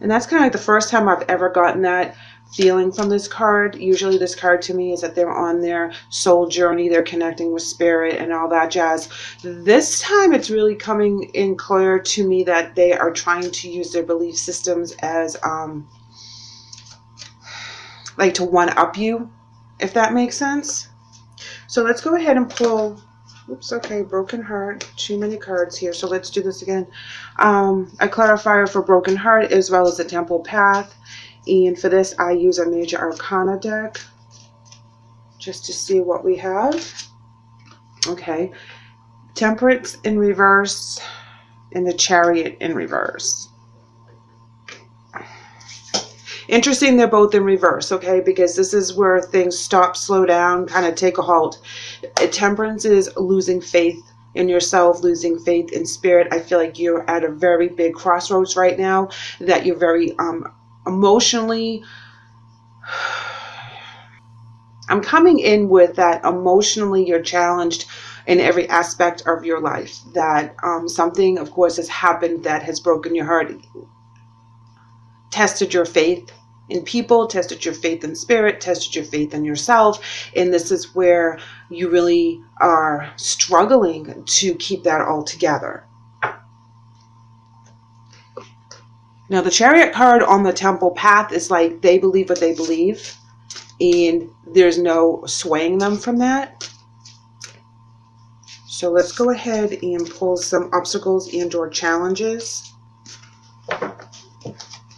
And that's kind of like the first time I've ever gotten that feeling from this card. Usually this card to me is that they're on their soul journey, they're connecting with spirit and all that jazz. This time it's really coming in clear to me that they are trying to use their belief systems as like to one up you, if that makes sense. So let's go ahead and pull, oops, okay, broken heart, too many cards here, so let's do this again. A clarifier for broken heart as well as the temple path. And for this, I use a major arcana deck just to see what we have. Okay. Temperance in reverse and the Chariot in reverse. Interesting, they're both in reverse, okay, because this is where things stop, slow down, kind of take a halt. Temperance is losing faith in yourself, losing faith in spirit. I feel like you're at a very big crossroads right now, that you're very emotionally, I'm coming in with that emotionally you're challenged in every aspect of your life, that something of course has happened that has broken your heart, tested your faith in people, tested your faith in spirit, tested your faith in yourself, and this is where you really are struggling to keep that all together. Now, the Chariot card on the temple path is like they believe what they believe, and there's no swaying them from that. So let's go ahead and pull some obstacles and or challenges.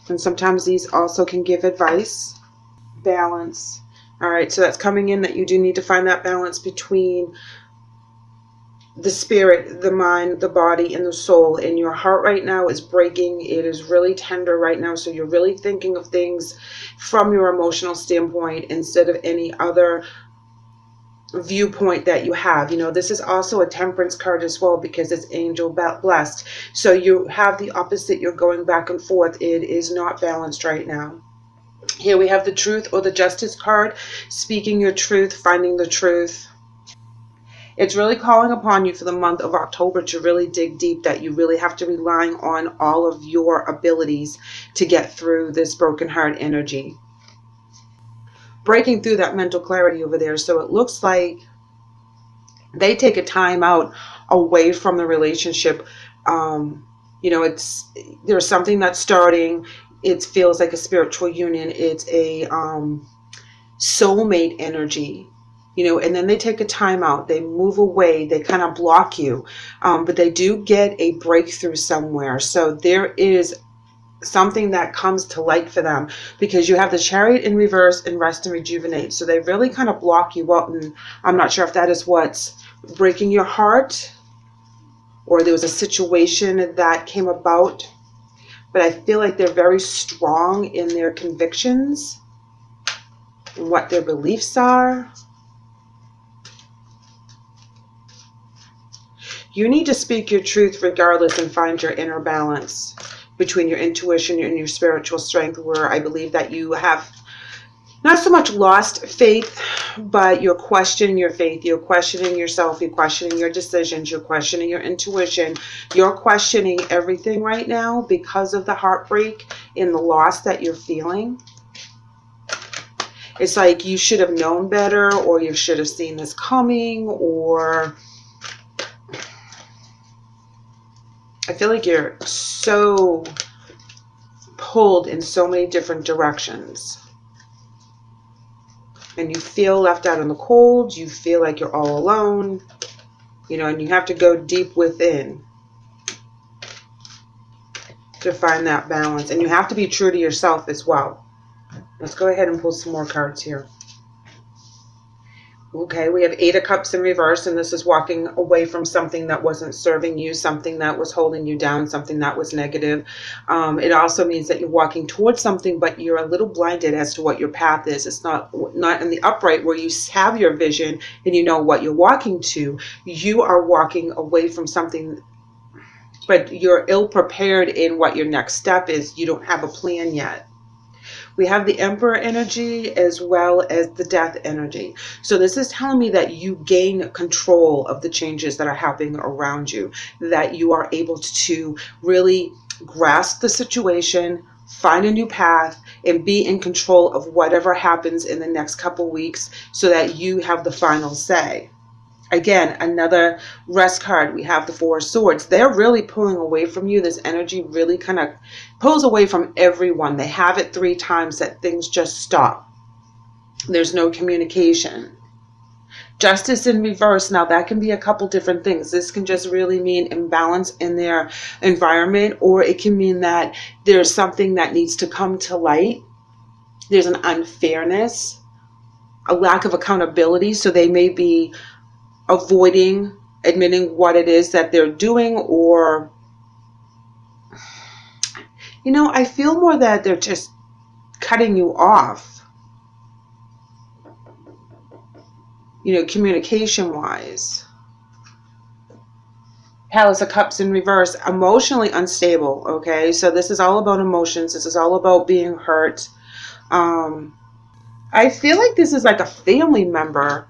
And sometimes these also can give advice. Balance. All right, so that's coming in that you do need to find that balance between the spirit, the mind, the body, and the soul. And your heart right now is breaking. It is really tender right now. So you're really thinking of things from your emotional standpoint instead of any other viewpoint that you have. You know, this is also a temperance card as well because it's angel blessed. So you have the opposite. You're going back and forth. It is not balanced right now. Here we have the truth or the justice card, speaking your truth, finding the truth. It's really calling upon you for the month of October to really dig deep, that you really have to rely on all of your abilities to get through this broken heart energy. Breaking through that mental clarity over there. So it looks like they take a time out away from the relationship. You know, there's something that's starting. It feels like a spiritual union. It's a soulmate energy. You know, and then they take a time out, they move away, they kind of block you, but they do get a breakthrough somewhere. So there is something that comes to light for them, because you have the Chariot in reverse and rest and rejuvenate. So they really kind of block you out, and I'm not sure if that is what's breaking your heart, or there was a situation that came about, but I feel like they're very strong in their convictions and what their beliefs are. You need to speak your truth regardless and find your inner balance between your intuition and your spiritual strength, where I believe that you have not so much lost faith, but you're questioning your faith. You're questioning yourself. You're questioning your decisions. You're questioning your intuition. You're questioning everything right now because of the heartbreak and the loss that you're feeling. It's like you should have known better, or you should have seen this coming, or I feel like you're so pulled in so many different directions. And you feel left out in the cold. You feel like you're all alone. You know, and you have to go deep within to find that balance. And you have to be true to yourself as well. Let's go ahead and pull some more cards here. Okay, we have Eight of Cups in reverse, and this is walking away from something that wasn't serving you, something that was holding you down, something that was negative. It also means that you're walking towards something, but you're a little blinded as to what your path is. It's not in the upright where you have your vision and you know what you're walking to. You are walking away from something, but you're ill prepared in what your next step is. You don't have a plan yet. We have the Emperor energy as well as the Death energy. So this is telling me that you gain control of the changes that are happening around you, that you are able to really grasp the situation, find a new path, and be in control of whatever happens in the next couple weeks so that you have the final say. Again, another rest card. We have the Four of Swords. They're really pulling away from you. This energy really kind of pulls away from everyone. They have it 3 times that things just stop. There's no communication. Justice in reverse. Now that can be a couple different things. This can just really mean imbalance in their environment, or it can mean that there's something that needs to come to light. There's an unfairness, a lack of accountability. So they may be avoiding admitting what it is that they're doing, or, you know, I feel more that they're just cutting you off. You know, communication-wise. Palace of Cups in reverse, emotionally unstable, okay? So this is all about emotions. This is all about being hurt. I feel like this is like a family member,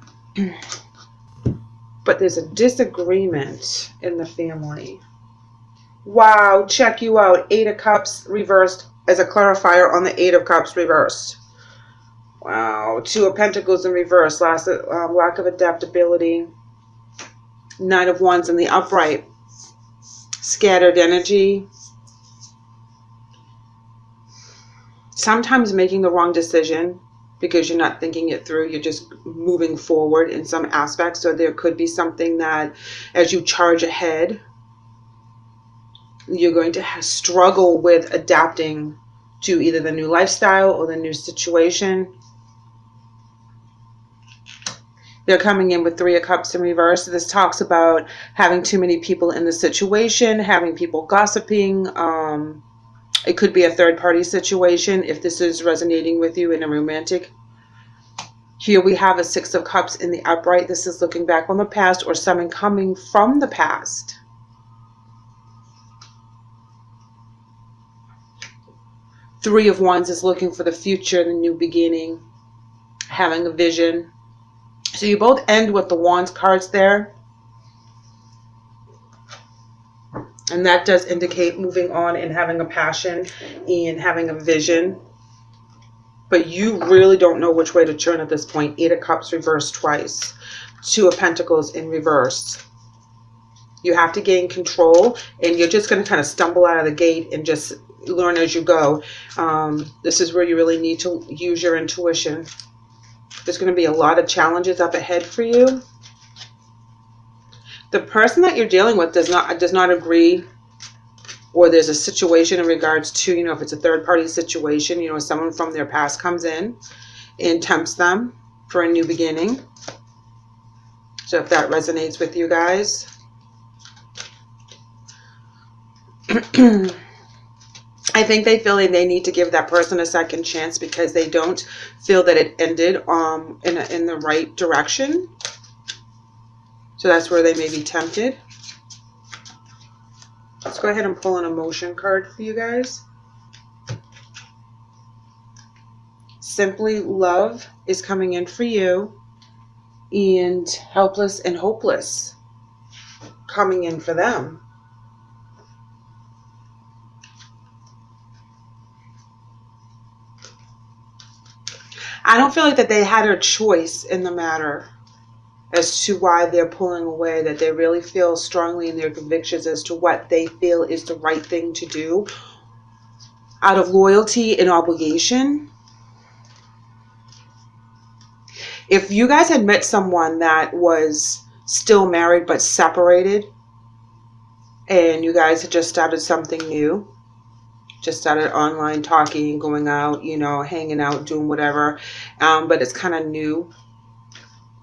but there's a disagreement in the family. Wow, check you out. 8 of Cups reversed as a clarifier on the 8 of Cups reversed. Wow, 2 of Pentacles in reverse, lack of adaptability. 9 of Wands in the upright. Scattered energy. Sometimes making the wrong decision because you're not thinking it through. You're just moving forward in some aspects. So there could be something that as you charge ahead, you're going to struggle with adapting to either the new lifestyle or the new situation. They're coming in with 3 of Cups in reverse. This talks about having too many people in the situation, having people gossiping. It could be a third-party situation if this is resonating with you in a romantic. Here we have a 6 of Cups in the upright. This is looking back on the past or something coming from the past. Three of Wands is looking for the future, the new beginning, having a vision. So you both end with the Wands cards there. And that does indicate moving on and having a passion and having a vision. But you really don't know which way to turn at this point. 8 of Cups reversed twice. 2 of Pentacles in reverse. You have to gain control, and you're just going to kind of stumble out of the gate and just learn as you go. This is where you really need to use your intuition. There's going to be a lot of challenges up ahead for you. The person that you're dealing with does not agree, or there's a situation in regards to, you know, if it's a third-party situation, you know, someone from their past comes in and tempts them for a new beginning. So if that resonates with you guys. I think they feel like they need to give that person a second chance because they don't feel that it ended in the right direction. So that's where they may be tempted. Let's go ahead and pull an emotion card for you guys. Simply love is coming in for you, and helpless and hopeless coming in for them. I don't feel like that they had a choice in the matter as to why they're pulling away, that they really feel strongly in their convictions as to what they feel is the right thing to do out of loyalty and obligation. If you guys had met someone that was still married but separated, and you guys had just started something new, just started online talking, going out, you know, hanging out, doing whatever, but it's kind of new,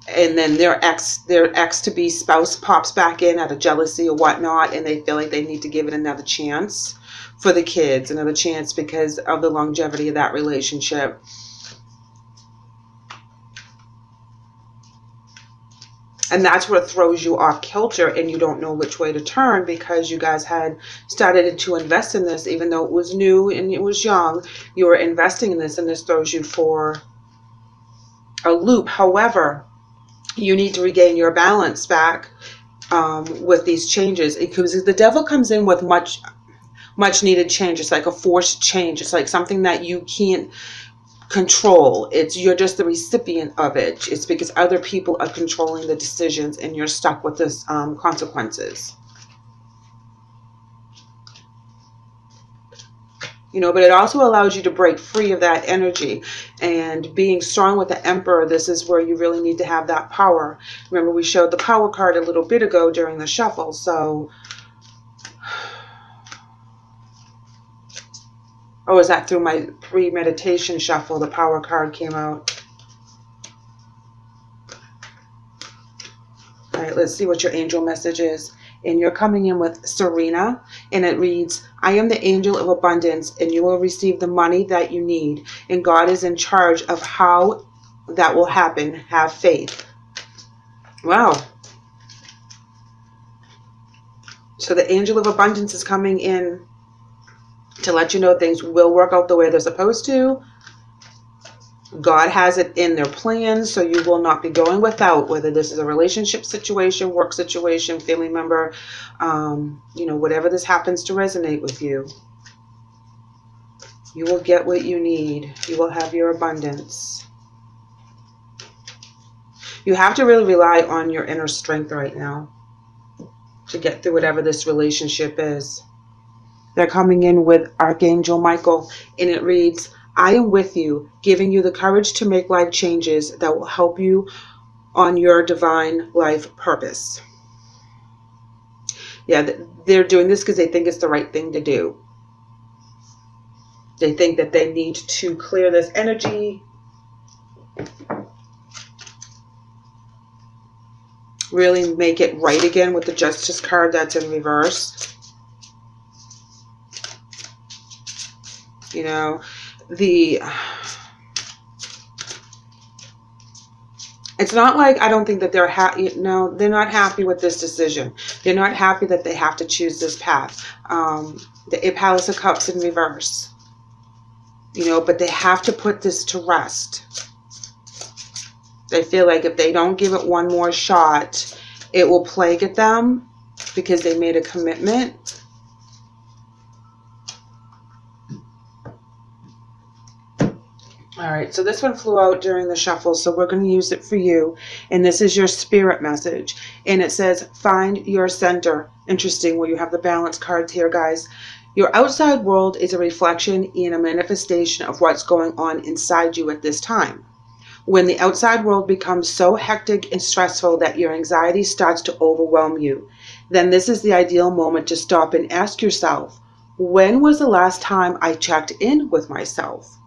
and then their ex-to-be spouse pops back in out of jealousy or whatnot, and they feel like they need to give it another chance for the kids, another chance because of the longevity of that relationship. And that's what throws you off kilter, and you don't know which way to turn because you guys had started to invest in this, even though it was new and it was young. You were investing in this, and this throws you for a loop. However, you need to regain your balance back with these changes, because the devil comes in with much needed change. It's like a forced change. It's like something that you can't control. You're just the recipient of it. It's because other people are controlling the decisions and you're stuck with this consequences. You know, but it also allows you to break free of that energy. And being strong with the Emperor, this is where you really need to have that power. Remember, we showed the power card a little bit ago during the shuffle. So, oh, is that through my pre-meditation shuffle? The power card came out. All right, let's see what your angel message is. And you're coming in with Serena, and it reads, I am the angel of abundance, and you will receive the money that you need, and God is in charge of how that will happen. Have faith. Wow. So the angel of abundance is coming in to let you know things will work out the way they're supposed to. God has it in their plans, so you will not be going without, whether this is a relationship situation, work situation, family member, you know, whatever this happens to resonate with you. You will get what you need. You will have your abundance. You have to really rely on your inner strength right now to get through whatever this relationship is. They're coming in with Archangel Michael, and it reads, I am with you, giving you the courage to make life changes that will help you on your divine life purpose. Yeah, they're doing this because they think it's the right thing to do. They think that they need to clear this energy, really make it right again with the Justice card that's in reverse. You know, it's not like I don't think that they're happy. No, they're not happy with this decision. They're not happy that they have to choose this path. The Palace of Cups in reverse. You know, but they have to put this to rest. They feel like if they don't give it one more shot, it will plague at them because they made a commitment. All right, so this one flew out during the shuffle, so we're going to use it for you. And this is your spirit message. And it says, find your center. Interesting, where you have the balance cards here, guys. Your outside world is a reflection and a manifestation of what's going on inside you at this time. When the outside world becomes so hectic and stressful that your anxiety starts to overwhelm you, then this is the ideal moment to stop and ask yourself, when was the last time I checked in with myself?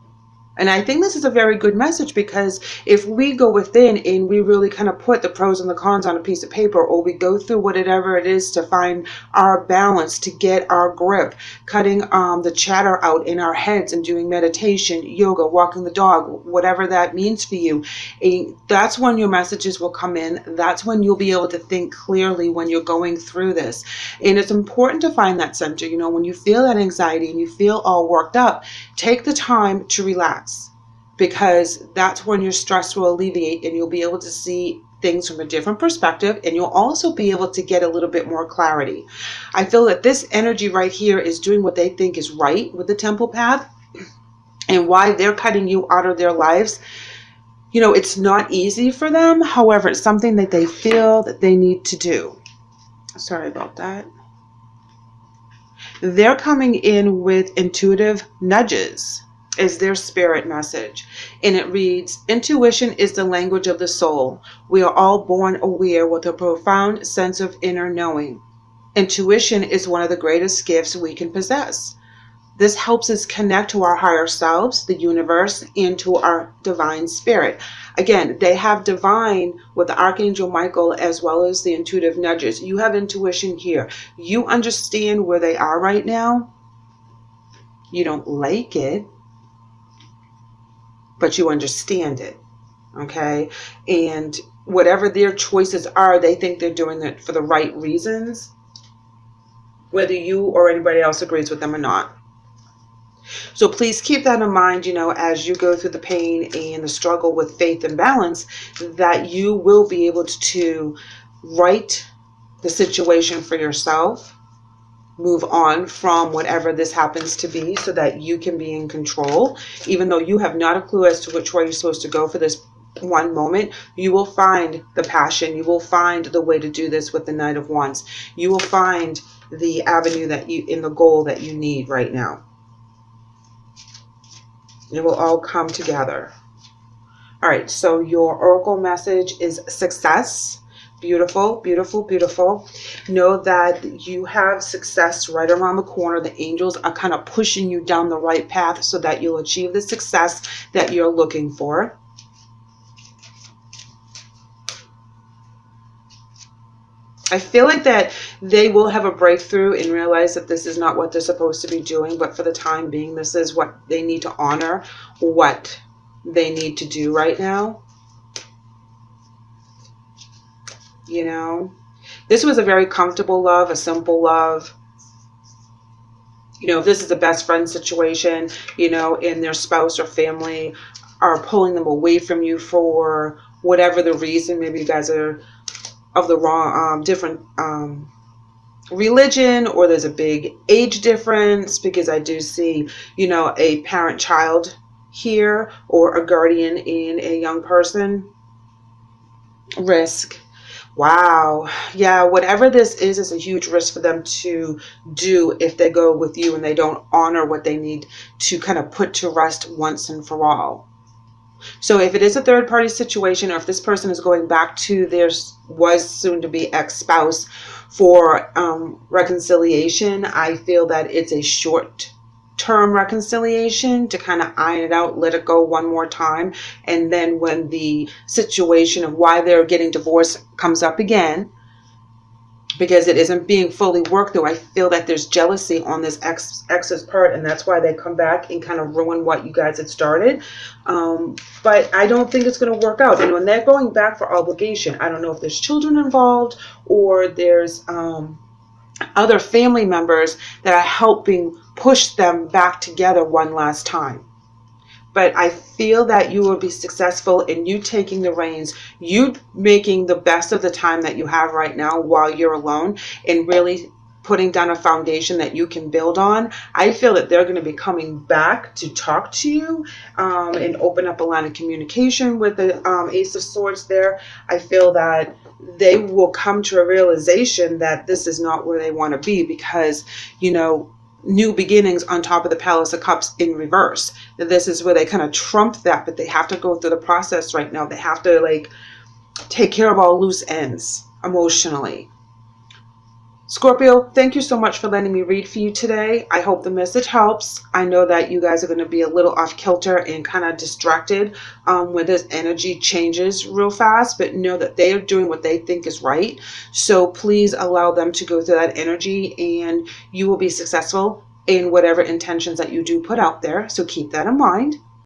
And I think this is a very good message, because if we go within and we really kind of put the pros and the cons on a piece of paper, or we go through whatever it is to find our balance, to get our grip, cutting the chatter out in our heads and doing meditation, yoga, walking the dog, whatever that means for you, and that's when your messages will come in. That's when you'll be able to think clearly when you're going through this. And it's important to find that center. You know, when you feel that anxiety and you feel all worked up, take the time to relax. Because that's when your stress will alleviate and you'll be able to see things from a different perspective, and you'll also be able to get a little bit more clarity. I feel that this energy right here is doing what they think is right with the temple path, and why they're cutting you out of their lives. You know, it's not easy for them. However, it's something that they feel that they need to do. Sorry about that. They're coming in with intuitive nudges is their spirit message. And it reads, intuition is the language of the soul. We are all born aware with a profound sense of inner knowing. Intuition is one of the greatest gifts we can possess. This helps us connect to our higher selves, the universe, and to our divine spirit. Again, they have divine with the Archangel Michael as well as the intuitive nudges. You have intuition here. You understand where they are right now. You don't like it, but you understand it, okay? And whatever their choices are, they think they're doing it for the right reasons, whether you or anybody else agrees with them or not. So please keep that in mind, you know, as you go through the pain and the struggle with faith and balance, that you will be able to right the situation for yourself, move on from whatever this happens to be so that you can be in control. Even though you have not a clue as to which way you're supposed to go for this one moment, you will find the passion. You will find the way to do this with the Knight of Wands. You will find the avenue that you, in the goal that you need right now. It will all come together. All right, so your oracle message is success. Beautiful, beautiful, beautiful. Know that you have success right around the corner. The angels are kind of pushing you down the right path so that you'll achieve the success that you're looking for. I feel like that they will have a breakthrough and realize that this is not what they're supposed to be doing, but for the time being, this is what they need to honor, what they need to do right now. You know, this was a very comfortable love, a simple love. You know, if this is a best friend situation, you know, and their spouse or family are pulling them away from you for whatever the reason, maybe you guys are of the wrong, different religion, or there's a big age difference, because I do see, you know, a parent-child here, or a guardian in a young person. Risk. Wow. Yeah, whatever this is a huge risk for them to do if they go with you and they don't honor what they need to kind of put to rest once and for all. So if it is a third party situation, or if this person is going back to their was soon to be ex-spouse for reconciliation, I feel that it's a short term reconciliation to kind of iron it out, let it go one more time. And then when the situation of why they're getting divorced comes up again, because it isn't being fully worked through, I feel that there's jealousy on this ex's part, and that's why they come back and kind of ruin what you guys had started. But I don't think it's going to work out. And when they're going back for obligation, I don't know if there's children involved, or there's other family members that are helping push them back together one last time. But I feel that you will be successful in you taking the reins, you making the best of the time that you have right now while you're alone, and really putting down a foundation that you can build on. I feel that they're going to be coming back to talk to you and open up a line of communication with the Ace of Swords there. I feel that they will come to a realization that this is not where they want to be, because, you know, new beginnings on top of the Palace of Cups in reverse. This is where they kind of trump that, but they have to go through the process right now. They have to, like, take care of all loose ends emotionally. Scorpio, thank you so much for letting me read for you today. I hope the message helps. I know that you guys are going to be a little off kilter and kind of distracted when this energy changes real fast, but know that they are doing what they think is right. So please allow them to go through that energy, and you will be successful in whatever intentions that you do put out there. So keep that in mind.